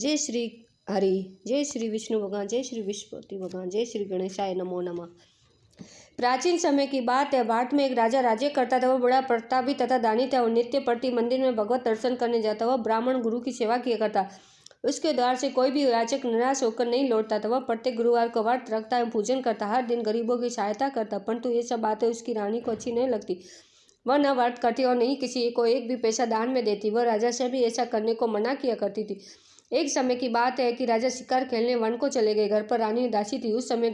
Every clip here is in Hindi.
जय श्री हरि, जय श्री विष्णु भगवान, जय श्री विष्णुपति भगवान, जय श्री गणेशाय नमो नमः। प्राचीन समय की बात है। भारत में एक राजा राज्य करता था। वह बड़ा प्रतापी तथा दानी था। वह नित्य प्रति मंदिर में भगवत दर्शन करने जाता। वह ब्राह्मण गुरु की सेवा किया करता। उसके द्वार से कोई भी याचक निराश होकर नहीं लौटता था। वह प्रत्येक गुरुवार को व्रत रखता एवं पूजन करता। हर दिन गरीबों की सहायता करता। परंतु ये सब बातें उसकी रानी को अच्छी नहीं लगती। वह न व्रत करती और नहीं किसी को एक भी पैसा दान में देती। वह राजा से भी ऐसा करने को मना किया करती थी। एक समय की बात है कि राजा शिकार खेलने वन को चले गए। घर पर रानी दासी थी। उस समय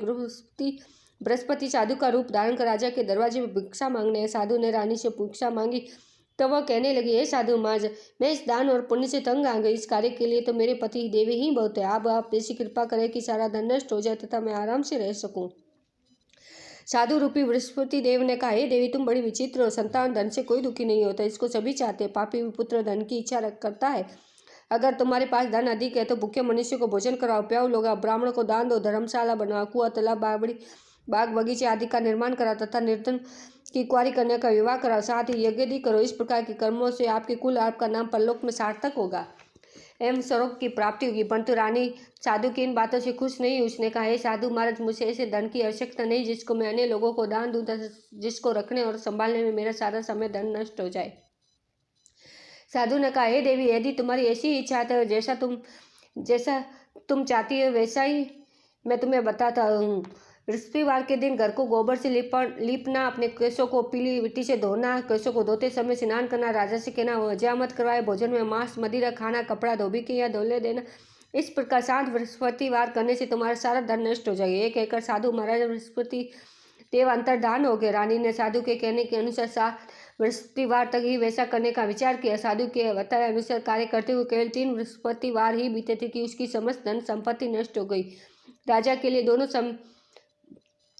बृहस्पति साधु का रूप धारण कर राजा के दरवाजे में भिक्षा मांगने साधु ने रानी से भिक्षा मांगी। तो वह कहने लगी, हे साधु महाराज, मैं इस दान और पुण्य से तंग आ गई। इस कार्य के लिए तो मेरे पति देवी ही बहुत है। अब आप ऐसी कृपा करें कि सारा धन नष्ट हो जाए तथा मैं आराम से रह सकूं। साधु रूपी बृहस्पति देव ने कहा, हे देवी, तुम बड़ी विचित्र हो। संतान धन से कोई दुखी नहीं होता, इसको सभी चाहते हैं। पापी पुत्र धन की इच्छा करता है। अगर तुम्हारे पास धन अधिक है तो भूखे मनुष्य को भोजन कराओ, प्याओ लोग, ब्राह्मण को दान दो, धर्मशाला बनवाओ, कुआं, तालाब, बाग बगीचे आदि का निर्माण कराओ तथा निर्धन की कुंवारी कन्या का विवाह कराओ। साथ ही यज्ञ भी करो। इस प्रकार के कर्मों से आपके कुल, आपका नाम परलोक में सार्थक होगा एवं स्वर्ग की प्राप्ति होगी। परंतु रानी साधु की इन बातों से खुश नहीं। उसने कहा, हे साधु महाराज, मुझे ऐसे धन की आवश्यकता नहीं जिसको मैं अन्य लोगों को दान दूं, जिसको रखने और संभालने में मेरा सारा समय धन नष्ट हो जाए। साधु ने कहा, हे देवी, यदि तुम्हारी ऐसी इच्छा है, जैसा तुम चाहती हो वैसा ही मैं तुम्हें बताता हूँ। बृहस्पतिवार के दिन घर को गोबर से लीपना, अपने केशों को पीली मिट्टी से धोना, केशों को धोते समय स्नान करना, राजा से कहना वजह मत करवाए, भोजन में मांस मदिरा खाना, कपड़ा धोबी के या धोले देना। इस प्रकार 7 बृहस्पतिवार करने से तुम्हारा सारा धन नष्ट हो जाएगा। ये कहकर साधु महाराज बृहस्पति देव अंतर्धान हो गए। रानी ने साधु के कहने के अनुसार 7 बृहस्पतिवार तक ही वैसा करने का विचार किया। साधु के बताए अनुसार कार्य करते हुए केवल 3 बृहस्पतिवार ही बीते थे कि उसकी समस्त धन संपत्ति नष्ट हो गई।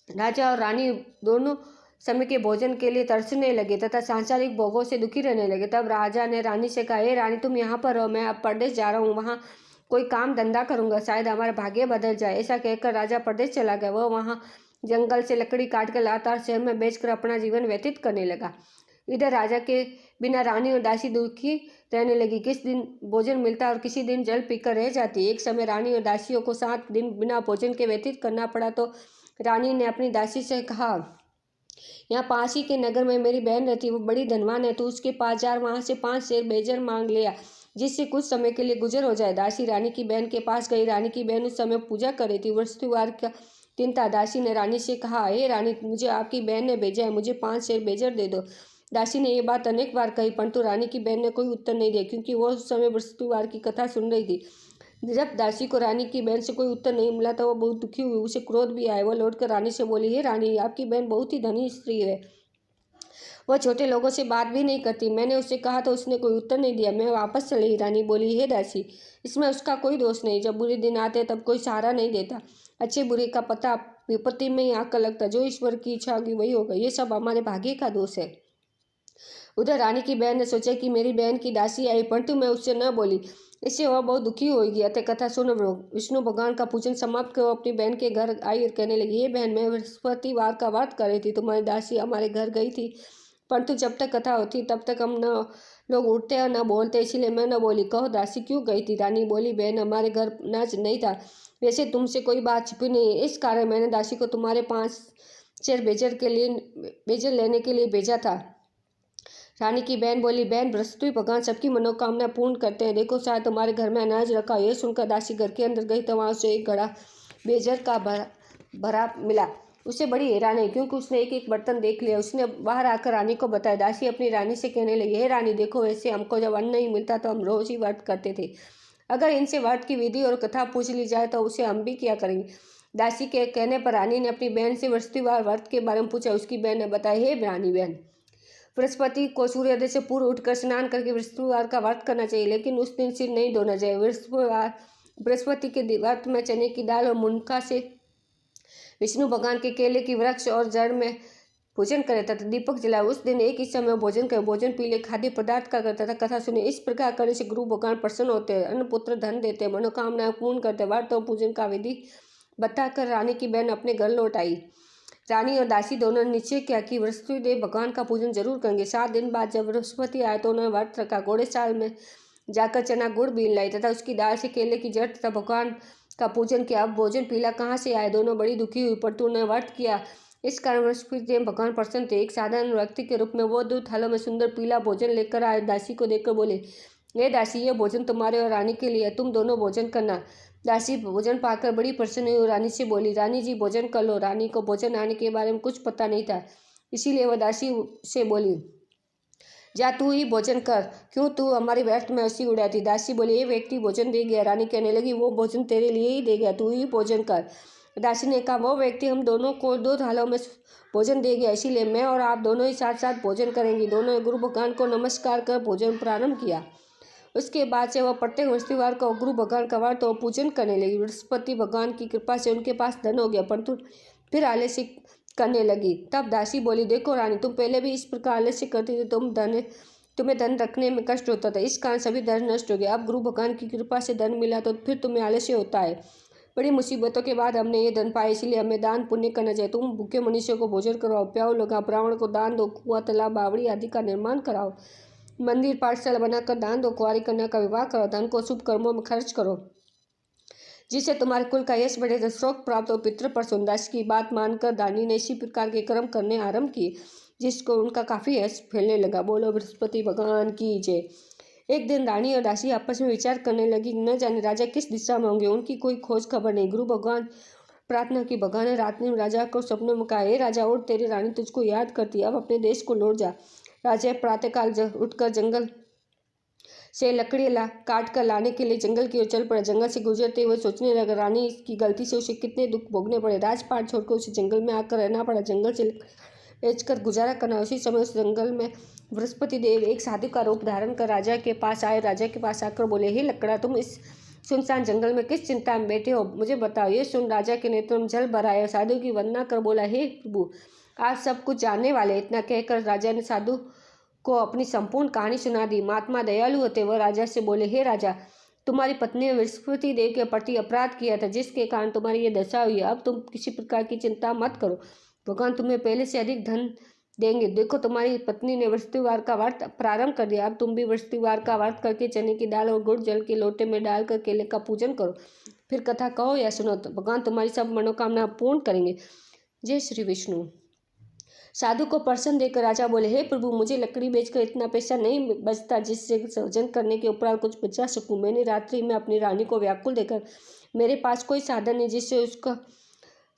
राजा और रानी दोनों समय के भोजन के लिए तरसने लगे तथा सांसारिक भोगों से दुखी रहने लगे। तब राजा ने रानी से कहा, हे रानी, तुम यहाँ पर रहो, मैं अब परदेश जा रहा हूँ, वहाँ कोई काम धंधा करूँगा, शायद हमारा भाग्य बदल जाए। ऐसा कहकर राजा परदेश चला गया। वह वहाँ जंगल से लकड़ी काट कर लाता और शहर में बेचकर अपना जीवन व्यतीत करने लगा। इधर राजा के बिना रानी और दासी दुखी रहने लगी। किस दिन भोजन मिलता और किसी दिन जल पीकर रह जाती। एक समय रानी और दासियों को 7 दिन बिना भोजन के व्यतीत करना पड़ा। तो रानी ने अपनी दासी से कहा, यहाँ पास ही के नगर में मेरी बहन रहती, वो बड़ी धनवान है, तो उसके पास जा, वहाँ से 5 शेर बेजर मांग लिया, जिससे कुछ समय के लिए गुजर हो जाए। दासी रानी की बहन के पास गई। रानी की बहन उस समय पूजा कर रही थी। बृहस्पतिवार का दिन था। दासी ने रानी से कहा, हे रानी, मुझे आपकी बहन ने भेजा है, मुझे 5 शेर बेजर दे दो। दासी ने ये बात अनेक बार कही, परंतु रानी की बहन ने कोई उत्तर नहीं दिया, क्योंकि वो उस समय बृहस्पतिवार की कथा सुन रही थी। जब दासी को रानी की बहन से कोई उत्तर नहीं मिला तो वह बहुत दुखी हुई। उसे क्रोध भी आया। वह लौटकर रानी से बोली, हे रानी, आपकी बहन बहुत ही धनी स्त्री है, वह छोटे लोगों से बात भी नहीं करती। मैंने उससे कहा तो उसने कोई उत्तर नहीं दिया, मैं वापस चली। रानी बोली, हे दासी, इसमें उसका कोई दोष नहीं। जब बुरे दिन आते तब कोई सहारा नहीं देता। अच्छे बुरे का पता विपत्ति में ही आकर लगता। जो ईश्वर की इच्छा होगी वही होगा। ये सब हमारे भाग्य का दोष है। उधर रानी की बहन ने सोचा कि मेरी बहन की दासी आई, परंतु मैं उससे न बोली, इससे वह बहुत दुखी होगी। अतः कथा सुन विष्णु भगवान का पूजन समाप्त कर अपनी बहन के घर आई और कहने लगी, ये बहन, मैं बृहस्पतिवार का व्रत कर रही थी, तुम्हारी दासी हमारे घर गई थी, परंतु जब तक कथा होती तब तक हम न लोग उठते और न बोलते, इसीलिए मैं न बोली। कहो दासी क्यों गई थी? रानी बोली, बहन, हमारे घर नाच नहीं था, वैसे तुमसे कोई बात छिपी नहीं, इस कारण मैंने दासी को तुम्हारे 5 शेर बेजर लेने के लिए भेजा था। रानी की बहन बोली, बहन, बृहस्पति भगवान सबकी मनोकामना पूर्ण करते हैं, देखो शायद तुम्हारे घर में अनाज रखा। यह सुनकर दासी घर के अंदर गई तो वहाँ उसे एक घड़ा बेजर का भरा मिला। उसे बड़ी हैरानी, क्योंकि उसने एक एक बर्तन देख लिया। उसने बाहर आकर रानी को बताया। दासी अपनी रानी से कहने लगी, हे रानी, देखो, वैसे हमको जब अन्न नहीं मिलता तो हम रोज ही व्रत करते थे। अगर इनसे व्रत की विधि और कथा पूछ ली जाए तो उसे हम भी किया करेंगे। दासी के कहने पर रानी ने अपनी बहन से बृहस्पतिवार व्रत के बारे में पूछा। उसकी बहन ने बताया, हे रानी बहन, बृहस्पति को सूर्योदय से पूर्व उठकर स्नान करके बृहस्पतिवार का व्रत करना चाहिए, लेकिन उस दिन सिर नहीं धोना चाहिए। बृहस्पति के व्रत में चने की दाल और मुनका से विष्णु भगवान के केले की वृक्ष और जड़ में पूजन करे तथा दीपक जलाए। उस दिन एक ही समय भोजन करे। भोजन पीले खाद्य पदार्थ का करता था। कथा सुने। इस प्रकार करने से गुरु भगवान प्रसन्न होते हैं, अन्न पुत्र धन देते हैं, मनोकामनाएं पूर्ण करते। व्रत और पूजन का विधि बताकर रानी की बहन अपने घर लौट आई। रानी और दासी दोनों ने निश्चय किया कि बृहस्पति देव भगवान का पूजन जरूर करेंगे। 7 दिन बाद जब बृहस्पति आए तो उन्होंने व्रत रखा। घोड़े साल में जाकर चना गुड़ बीन लाई तथा उसकी दाल से केले की जड़ तथा भगवान का पूजन किया। अब भोजन पीला कहाँ से आए? दोनों बड़ी दुखी हुई, परंतु उन्हें व्रत किया। इस कारण बृहस्पति भगवान प्रसन्न थे। एक साधारण व्यक्ति के रूप में वो 2 थालों में सुंदर पीला भोजन लेकर आए। दासी को देखकर बोले, ये दासी, ये भोजन तुम्हारे और रानी के लिए है, तुम दोनों भोजन करना। दासी भोजन पाकर बड़ी प्रसन्न हुई और रानी से बोली, रानी जी भोजन कर लो। रानी को भोजन आने के बारे में कुछ पता नहीं था, इसीलिए वह दासी से बोली, जा तू ही भोजन कर, क्यों तू हमारी व्यर्थ में हंसी उड़ाती? दासी बोली, ये व्यक्ति भोजन दे गया। रानी कहने लगी, वो भोजन तेरे लिए ही दे गया, तू ही भोजन कर। दासी ने कहा, वो व्यक्ति हम दोनों को 2 थालों में भोजन दे गया, इसीलिए मैं और आप दोनों ही साथ साथ भोजन करेंगे। दोनों ने गुरु भगवान को नमस्कार कर भोजन प्रारंभ किया। उसके बाद से वह प्रत्येक बृहस्पतिवार को गुरु भगवान का व्रत और पूजन करने लगी। बृहस्पति भगवान की कृपा से उनके पास धन हो गया, परंतु फिर आलस्य करने लगी। तब दासी बोली, देखो रानी, तुम पहले भी इस प्रकार आलस्य करती थी, तुम्हें धन रखने में कष्ट होता था, इस कारण सभी धन नष्ट हो गया। अब गुरु भगवान की कृपा से धन मिला तो फिर तुम्हें आलस्य होता है। बड़ी मुसीबतों के बाद हमने ये धन पाया, इसलिए हमें दान पुण्य करना चाहिए। तुम भूखे मनुष्यों को भोजन करवाओ, प्याओ, लगाओ, ब्राह्मण को दान दो, कुआं, तालाब, बावड़ी आदि का निर्माण कराओ, मंदिर पाठशाला बनाकर दान दो, कुंवारी कन्या का विवाह करो, धन को शुभ कर्मों में खर्च करो, जिससे तुम्हारे कुल का यश बढ़े, तो श्लोक प्राप्त हो, पितृ प्रसन्न। दासी की बात मानकर दानी ने इसी प्रकार के कर्म करने आरंभ किए, जिसको उनका काफी यश फैलने लगा। बोलो बृहस्पति भगवान की जय। एक दिन रानी और दासी आपस में विचार करने लगी, न जाने राजा किस दिशा में होंगे, उनकी कोई खोज खबर नहीं। गुरु भगवान प्रार्थना की। भगवान ने रात्रि में राजा को सपनों में कहा, हे राजा, उठ, तेरी रानी तुझको याद करती है, अब अपने देश को लौट जा। राजा प्रातःकाल उठकर जंगल से लकड़ी काट कर लाने के लिए जंगल की ओर चल पड़ा। जंगल से गुजरते हुए सोचने लगा, रानी की गलती से उसे कितने दुख भोगने पड़े। राजपाट छोड़कर उसे जंगल में आकर रहना पड़ा, जंगल से बेचकर गुजारा करना। उसी समय उस जंगल में बृहस्पति देव एक साधु का रूप धारण कर राजा के पास आए। राजा के पास आकर बोले, हे लकड़ा, तुम इस सुनसान जंगल में किस चिंता में बैठे हो, मुझे बताओ। ये सुन राजा के नेत्रों में जल भर आया। साधु की वंदना कर बोला, हे प्रभु, आप सब कुछ जानने वाले। इतना कहकर राजा ने साधु को अपनी संपूर्ण कहानी सुना दी। महात्मा दयालु होते वह राजा से बोले, हे राजा, तुम्हारी पत्नी ने बृहस्पति देव के प्रति अपराध किया था, जिसके कारण तुम्हारी ये दशा हुई है। अब तुम किसी प्रकार की चिंता मत करो, भगवान तुम्हें पहले से अधिक धन देंगे। देखो, तुम्हारी पत्नी ने बृहस्पतिवार का व्रत प्रारंभ कर दिया। अब तुम भी बृहस्पतिवार का व्रत करके चने की दाल और गुड़ जल के लोटे में डालकर केले का पूजन करो, फिर कथा कहो या सुनो, तो भगवान तुम्हारी सब मनोकामना पूर्ण करेंगे। जय श्री विष्णु। साधु को प्रसन्न देकर राजा बोले, हे प्रभु, मुझे लकड़ी बेचकर इतना पैसा नहीं बचता जिससे भोजन करने के उपरांत कुछ बचा सकूं। मैंने रात्रि में अपनी रानी को व्याकुल देखकर, मेरे पास कोई साधन नहीं जिससे उसका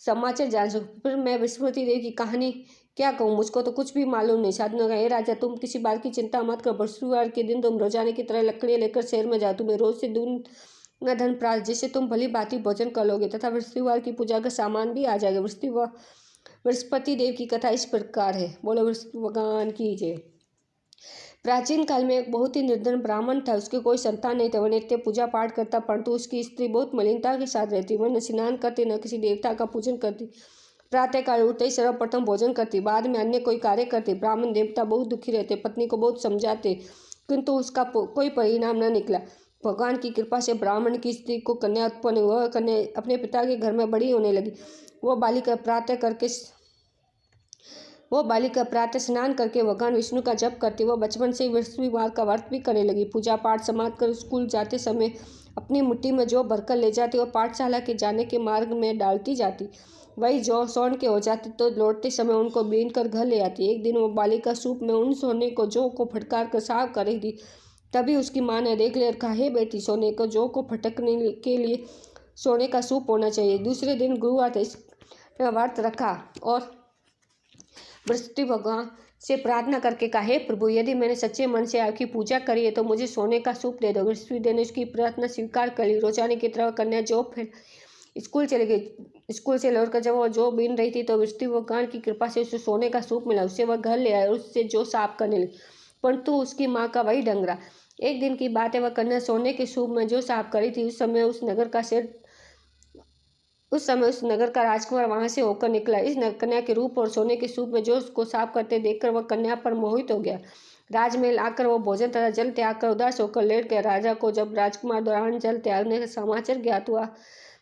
समाचार जान सकूं, फिर मैं बृहस्पति देव की कहानी क्या कहूँ, मुझको तो कुछ भी मालूम नहीं। साधु ने कहा, हे राजा, तुम किसी बात की चिंता मत कर, बृहस्पतिवार के दिन तुम रोजाने की तरह लकड़ियाँ लेकर शहर में जाओ, तुम्हें रोज से दूना धन प्राप्त, जिससे तुम भली भांति भोजन कर लोगे तथा बृहस्पतिवार की पूजा का सामान भी आ जाएगा। बृहस्पति देव की कथा इस प्रकार है। बोलो बृहस्पति भगवान की जय। प्राचीन काल में एक बहुत ही निर्धन ब्राह्मण था, उसके कोई संतान नहीं था। वह नित्य पूजा पाठ करता, परंतु उसकी स्त्री बहुत मलिनता के साथ रहती। वह न स्नान करती, न किसी देवता का पूजन करती, प्रातःकाल उठते ही सर्वप्रथम भोजन करती, बाद में अन्य कोई कार्य करती। ब्राह्मण देवता बहुत दुखी रहते, पत्नी को बहुत समझाते, किंतु उसका कोई परिणाम न निकला। भगवान की कृपा से ब्राह्मण की स्त्री को कन्या उत्पन्न हुई। वह कन्या अपने पिता के घर में बड़ी होने लगी। वह बालिका प्रातः स्नान करके भगवान विष्णु का जप करती। वह बचपन से ही बृहस्पतिवार का व्रत भी करने लगी। पूजा पाठ समाप्त कर स्कूल जाते समय अपनी मुट्ठी में जौ भरकर ले जाती और पाठशाला के जाने के मार्ग में डालती जाती। वही जौ सोन के हो जाती तो लौटते समय उनको बीन कर घर ले आती। एक दिन वो बालिका सूप में उन सोने को जौ को फटकार कर साफ कर रही थी, तभी उसकी माँ ने देख लिया और कहा, हे बेटी, सोने को जौ को फटकने के लिए सोने का सूप होना चाहिए। दूसरे दिन गुरुवार था, व्रत रखा और बृहस्पति भगवान से प्रार्थना करके कहा, हे प्रभु, यदि मैंने सच्चे मन से आपकी पूजा करी है तो मुझे सोने का सूप दे दो। बृहस्पति देव ने उसकी प्रार्थना स्वीकार कर ली। रोजाने की तरह कन्या जौ फिर स्कूल चली गई। स्कूल से लौटकर जब वह जौ बीन रही थी तो बृहस्पति भगवान की कृपा से उसे सोने का सूप मिला। उससे वह घर ले आया और उससे जौ साफ करने लगी, परंतु उसकी माँ का वही ढंग रहा। एक दिन की बात है, वह कन्या सोने के सूप में जौ साफ करी थी। उस समय उस नगर का राजकुमार वहां से होकर निकला। इस कन्या के रूप और सोने के सूप में जो उसको साफ करते देखकर वह कन्या पर मोहित हो गया। राजमहल आकर वो भोजन तथा जल त्याग कर उदास होकर लेट गया। राजा को जब राजकुमार दौरान जल त्यागने का समाचार ज्ञात हुआ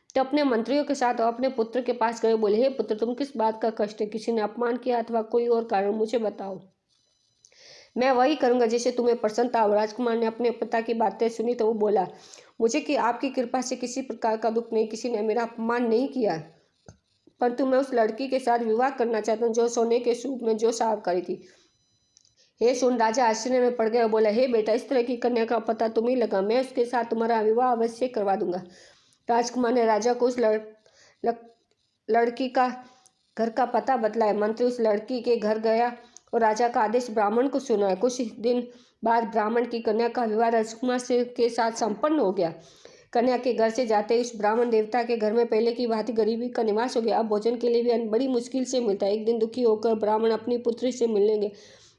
तो अपने मंत्रियों के साथ अपने पुत्र के पास गए। बोले, हे पुत्र, तुम किस बात का कष्ट है? किसी ने अपमान किया अथवा कोई और कारण? मुझे बताओ। मैं वही करूँगा जिससे तुम्हें प्रसन्नता हो। राजकुमार ने अपने पिता की बातें सुनी तो वो बोला, मुझे कि आपकी कृपा से किसी प्रकार का दुख नहीं, किसी ने मेरा अपमान नहीं किया, परंतु मैं उस लड़की के साथ विवाह करना चाहता हूँ जो सोने के सूप में जो साफ करी थी। हे सुन, राजा आश्चर्य में पड़ गया और बोला, हे बेटा, इस तरह की कन्या का पता तुम ही लगा, मैं उसके साथ तुम्हारा विवाह अवश्य करवा दूंगा। राजकुमार ने राजा को उस लड़की का घर का पता बतलाया। मंत्री उस लड़की के घर गया और राजा का आदेश ब्राह्मण को सुनाया। कुछ दिन बाद ब्राह्मण की कन्या का विवाह राजकुमार से के साथ संपन्न हो गया। कन्या के घर से जाते ही उस ब्राह्मण देवता के घर में पहले की भांति गरीबी का निवास हो गया। अब भोजन के लिए भी अन्न बड़ी मुश्किल से मिलता। एक दिन दुखी होकर ब्राह्मण अपनी पुत्री से मिलने गए।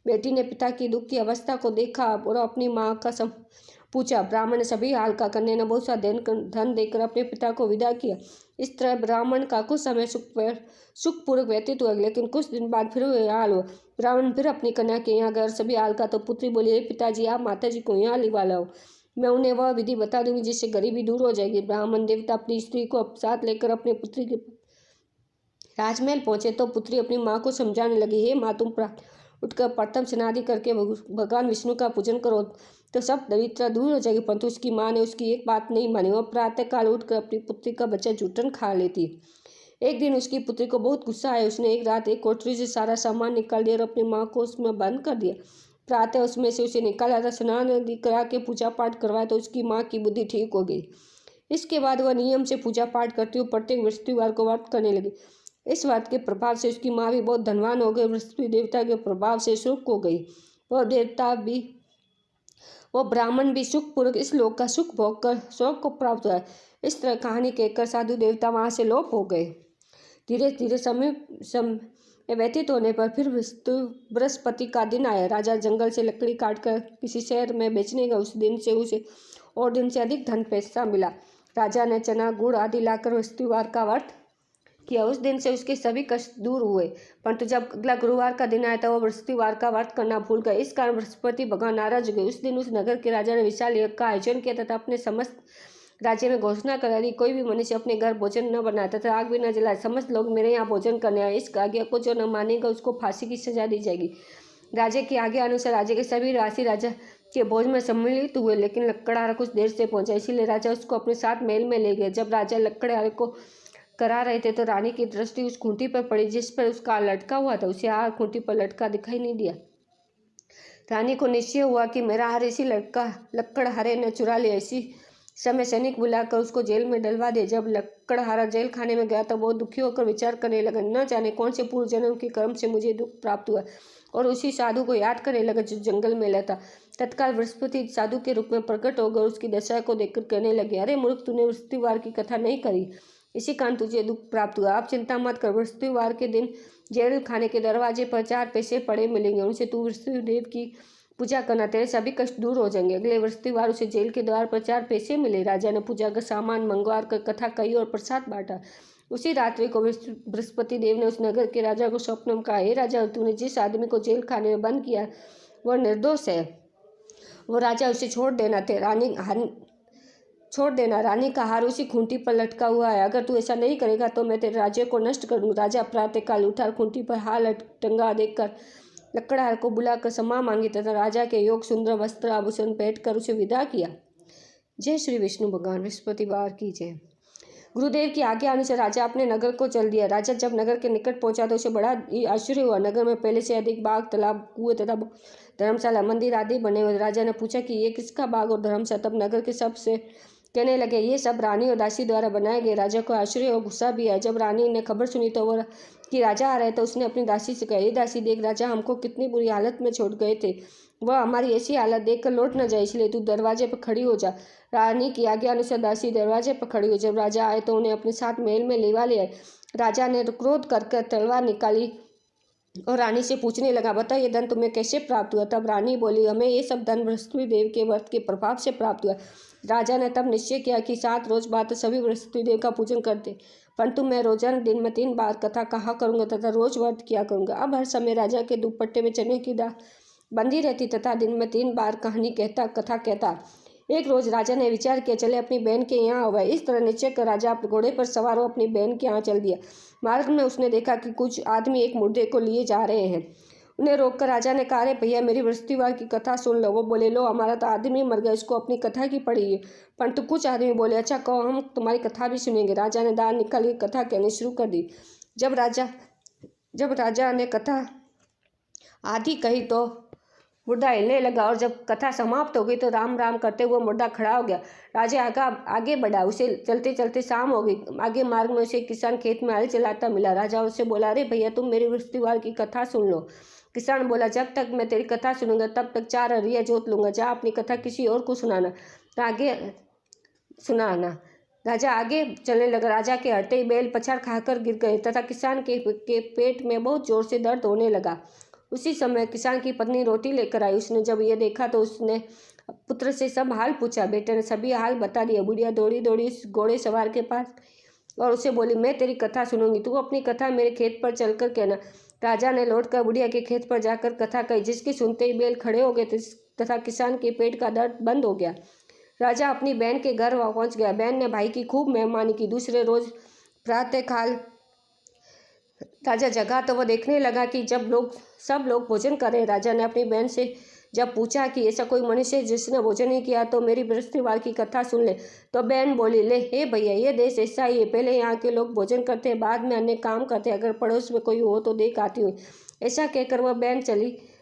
बेटी ने पिता की दुख की अवस्था को देखा और अपनी माँ का पूछा। ब्राह्मण ने सभी हाल का। कन्या ने बहुत सा धन देकर अपने पिता को विदा किया। इस तरह ब्राह्मण का कुछ समय सुखपूर्वक व्यतीत हुआ, लेकिन कुछ दिन बाद फिर वह हाल हुआ। ब्राह्मण फिर अपनी कन्या के यहाँ गए। सभी हाल का तो पुत्री बोली, हे पिताजी, आप माताजी को यहाँ लिवा लाओ, मैं उन्हें वह विधि बता दूंगी जिससे गरीबी दूर हो जाएगी। ब्राह्मण देवता अपनी स्त्री को साथ लेकर अपनी पुत्री के राजमहल पहुंचे तो पुत्री अपनी माँ को समझाने लगी, हे माँ, तुम उठकर प्रथम स्नादि करके भगवान विष्णु का पूजन करो तो सब दरिद्रता दूर हो जाएगी। परंतु उसकी माँ ने उसकी एक बात नहीं मानी। वह प्रातःकाल उठकर अपनी पुत्री का बच्चा जूठन खा लेती। एक दिन उसकी पुत्री को बहुत गुस्सा आया। उसने एक रात एक कोठरी से सारा सामान निकाल दिया और अपनी माँ को उसमें बंद कर दिया। प्रातः उसमें से उसे निकाला था, स्नान आदि करा के पूजा पाठ करवाया तो उसकी माँ की बुद्धि ठीक हो गई। इसके बाद वह नियम से पूजा पाठ करती हुई प्रत्येक बृहस्पतिवार को व्रत करने लगी। इस बात के प्रभाव से उसकी माँ भी बहुत धनवान हो गई। बृहस्पति देवता के प्रभाव से सुख हो गई। वह ब्राह्मण भी सुखपूर्वक इस लोक का सुख भोग कर स्वर्ग को प्राप्त हुआ। इस तरह कहानी कहकर साधु देवता वहाँ से लोप हो गए। धीरे धीरे समय व्यतीत होने पर फिर बृहस्पति का दिन आया। राजा जंगल से लकड़ी काटकर किसी शहर में बेचने गया। उस दिन से उसे और दिन से अधिक धन पैसा मिला। राजा ने चना गुड़ आदि लाकर बृहस्पतिवार का व्रत किया। उस दिन से उसके सभी कष्ट दूर हुए। परंतु जब अगला गुरुवार का दिन आया तो वह बृहस्पतिवार का व्रत करना भूल गए। इस कारण बृहस्पति भगवान नाराज हो गए। उस दिन उस नगर के राजा ने विशाल यज्ञ का आयोजन किया तथा अपने समस्त राज्य में घोषणा करा दी, कोई भी मनुष्य अपने घर भोजन न बनाए तथा आग भी न जलाए। समस्त लोग मेरे यहाँ भोजन करने आए। इस आज्ञा को जो न मानेगा उसको फांसी की सजा दी जाएगी। राजा की आज्ञा अनुसार राज्य के सभी राशि राजा के भोज में सम्मिलित हुए, लेकिन लकड़हारा कुछ देर से पहुंचा, इसीलिए राजा उसको अपने साथ महल में ले गए। जब राजा लकड़हारे को करा रहे थे तो रानी की दृष्टि उस खूंटी पर पड़ी जिस पर उसका लटका हुआ था। उसे हार खूंटी पर लटका दिखाई नहीं दिया। रानी को निश्चय हुआ कि मेरा हार इसी लकड़हारे ने चुरा लिया। इसी समय सैनिक बुलाकर उसको जेल में डलवा दे। जब लकड़हारा जेल खाने में गया तो बहुत दुखी होकर विचार करने लगा, न जाने कौन से पूर्व जन्म के कर्म से मुझे दुख प्राप्त हुआ, और उसी साधु को याद करने लगा जो जंगल में रहता। तत्काल बृहस्पति साधु के रूप में प्रकट होकर उसकी दशा को देखकर कहने लगे, अरे मूर्ख, तूने बृहस्पतिवार की कथा नहीं करी, इसी कारण तुझे दुख प्राप्त हुआ। आप चिंता मत कर, बृहस्पतिवार के दिन जेल खाने के दरवाजे पर 4 पैसे पड़े मिलेंगे, उनसे तू बृहस्पतिदेव की पूजा करना, तेरे सभी कष्ट दूर हो जाएंगे। अगले बृहस्पतिवार उसे जेल के द्वार पर 4 पैसे मिले। राजा ने पूजा का सामान मंगवा कर कथा कही और प्रसाद बांटा। उसी रात्रि को बृहस्पति देव ने उस नगर के राजा को स्वप्न में कहा, हे राजा, तूने जिस आदमी को जेल खाने में बंद किया वह निर्दोष है, वो राजा उसे छोड़ देना। रानी का हार उसी खूंटी पर लटका हुआ है। अगर तू ऐसा नहीं करेगा तो मैं तेरे राज्य को नष्ट कर दूंगा। राजा प्रातःकाल उठा, खूंटी पर हार टंगा देखकर लकड़हारे को बुलाकर क्षमा मांगी तथा राजा के योग सुंदर वस्त्र आभूषण पहन कर उसे विदा किया। जय श्री विष्णु भगवान। बृहस्पतिवार की जय। गुरुदेव की आज्ञा अनुसार राजा अपने नगर को चल दिया। राजा जब नगर के निकट पहुंचा तो उसे बड़ा ही आश्चर्य हुआ। नगर में पहले से अधिक बाग, तालाब, कुएं तथा धर्मशाला, मंदिर आदि बने हुए। राजा ने पूछा कि ये किसका बाग और धर्मशाला? तब नगर के सब से कहने लगे, ये सब रानी और दासी द्वारा बनाए गए। राजा को आश्चर्य और गुस्सा भी आया। जब रानी ने खबर सुनी तो वह कि राजा आ रहे तो उसने अपनी दासी से कहा, ये दासी, देख, राजा हमको कितनी बुरी हालत में छोड़ गए थे, वह हमारी ऐसी हालत देखकर लौट न जाए, इसलिए तू दरवाजे पर खड़ी हो जा। रानी की आज्ञा अनुसार दासी दरवाजे पर खड़ी हुई। जब राजा आए तो उन्हें अपने साथ महल में लेवा ले आए। राजा ने क्रोध करके तलवार निकाली और रानी से पूछने लगा, बता, ये धन तुम्हें कैसे प्राप्त हुआ? तब रानी बोली, हमें ये सब धन बृहस्पति देव के व्रत के प्रभाव से प्राप्त हुआ। राजा ने तब निश्चय किया कि 7 रोज बाद सभी बृहस्पति देव का पूजन करते, परंतु मैं रोजाना दिन में 3 बार कथा कहा करूंगा तथा रोज व्रत किया करूंगा। अब हर समय राजा के दुपट्टे में चने की दाल बंधी रहती तथा दिन में 3 बार कथा कहता। एक रोज राजा ने विचार किया, चले अपनी बहन के यहाँ हुआ। इस तरह निश्चय कर राजा अपने घोड़े पर सवार हो अपनी बहन के यहाँ चल दिया। मार्ग में उसने देखा कि कुछ आदमी एक मुर्दे को लिए जा रहे हैं। उन्हें रोककर राजा ने कहा, अरे भैया मेरी बृहस्पतिवार की कथा सुन लो। वो बोले, लो हमारा तो आदमी मर गया, इसको अपनी कथा की पड़ी है। परंतु कुछ आदमी बोले, अच्छा कहो, हम तुम्हारी कथा भी सुनेंगे। राजा ने दाल निकाल के कथा कहनी शुरू कर दी। जब राजा ने कथा आधी कही तो मुर्दा हिलने लगा, और जब कथा समाप्त हो गई तो राम राम करते हुए मुर्दा खड़ा हो गया। राजा आगे बढ़ा, उसे चलते चलते शाम हो गई। आगे मार्ग में उसे किसान खेत में हल चलाता मिला। राजा उससे बोला, अरे भैया तुम मेरी बृहस्पतिवार की कथा सुन लो। किसान बोला, जब तक मैं तेरी कथा सुनूंगा तब तक 4 हरिया जोत लूंगा। जा अपनी कथा किसी और को सुनाना, आगे सुनाना। राजा आगे चलने लगा। राजा के हटते ही बैल पछाड़ खाकर गिर गए तथा किसान के पेट में बहुत जोर से दर्द होने लगा। उसी समय किसान की पत्नी रोटी लेकर आई। उसने जब ये देखा तो उसने पुत्र से सब हाल पूछा। बेटे ने सभी हाल बता दिया। बुढ़िया दौड़ी दौड़ी उस घोड़े सवार के पास और उसे बोली, मैं तेरी कथा सुनूंगी, तू अपनी कथा मेरे खेत पर चलकर कहना। राजा ने लौटकर बुढ़िया के खेत पर जाकर कथा कही, जिसकी सुनते ही बैल खड़े हो गए तथा किसान के पेट का दर्द बंद हो गया। राजा अपनी बहन के घर पहुंच गया। बहन ने भाई की खूब मेहमानी की। दूसरे रोज प्रातःकाल राजा जगा तो वह देखने लगा कि सब लोग भोजन कर रहे। राजा ने अपनी बहन से जब पूछा कि ऐसा कोई मनुष्य है जिसने भोजन नहीं किया तो मेरी बृहस्पतिवार की कथा सुन ले। तो बहन बोली, ले हे भैया, ये देश ऐसा ही है, पहले यहाँ के लोग भोजन करते हैं, बाद में अन्य काम करते हैं, अगर पड़ोस में कोई हो तो देख आती हूँ। ऐसा कहकर वह बहन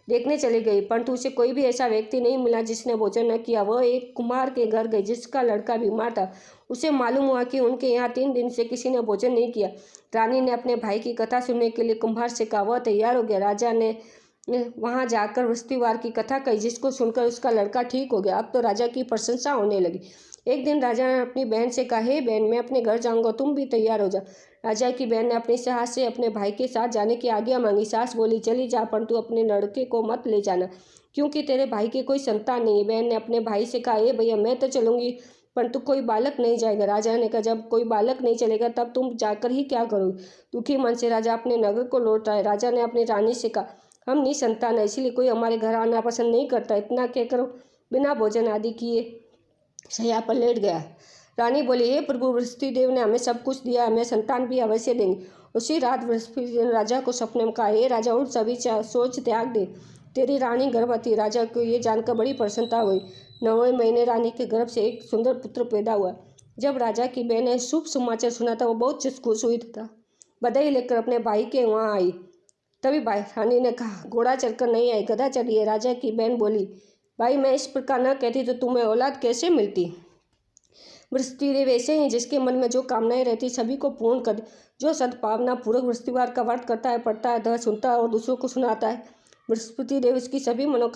देखने चली गई, परंतु उसे कोई भी ऐसा व्यक्ति नहीं मिला जिसने भोजन न किया। वह एक कुम्हार के घर गई जिसका लड़का बीमार था। उसे मालूम हुआ कि उनके यहाँ 3 दिन से किसी ने भोजन नहीं किया। रानी ने अपने भाई की कथा सुनने के लिए कुम्हार से कहा। वह तैयार हो गया। राजा ने वहां जाकर बृहस्पतिवार की कथा कही, जिसको सुनकर उसका लड़का ठीक हो गया। अब तो राजा की प्रशंसा होने लगी। एक दिन राजा ने अपनी बहन से कहा, हे बहन, मैं अपने घर जाऊंगा, तुम भी तैयार हो जा। राजा की बहन ने अपनी सास से अपने भाई के साथ जाने की आज्ञा मांगी। सास बोली, चली जा, परंतु अपने लड़के को मत ले जाना, क्योंकि तेरे भाई की कोई संतान नहीं है। बहन ने अपने भाई से कहा, हे भैया, मैं तो चलूंगी, परंतु कोई बालक नहीं जाएगा। राजा ने कहा, जब कोई बालक नहीं चलेगा तब तुम जाकर ही क्या करोगे। दुखी मन से राजा अपने नगर को लौट आए। राजा ने अपनी रानी से कहा, हम निसंतान है, इसलिए कोई हमारे घर आना पसंद नहीं करता। इतना कहकर बिना भोजन आदि किए शैया पर लेट गया। रानी बोली, हे प्रभु, बृहस्पति देव ने हमें सब कुछ दिया, हमें संतान भी अवश्य देंगे। उसी रात बृहस्पति ने राजा को सपने में कहा, हे राजा, उठ, सभी सोच त्याग दे, तेरी रानी गर्भवती। राजा को ये जानकर बड़ी प्रसन्नता हुई। 9वें महीने रानी के गर्भ से एक सुंदर पुत्र पैदा हुआ। जब राजा की बहन ने शुभ समाचार सुना था, वो बहुत खुश हुई था बधाई लेकर अपने भाई के वहाँ आई। तभी रानी ने कहा, घोड़ा चढ़कर नहीं आई, गधा चढ़ी है। राजा की बहन बोली, भाई, मैं इस प्रकार न कहती तो तुम्हें औलाद कैसे मिलती। बृहस्पति देव ऐसे ही जिसके मन में जो कामनाएं रहती सभी को पूर्ण कर। जो सद्भावना पूर्वक बृहस्पतिवार का व्रत करता है, पढ़ता है, सुनता है और दूसरों को सुनाता है, बृहस्पति देव इसकी सभी मनोकामना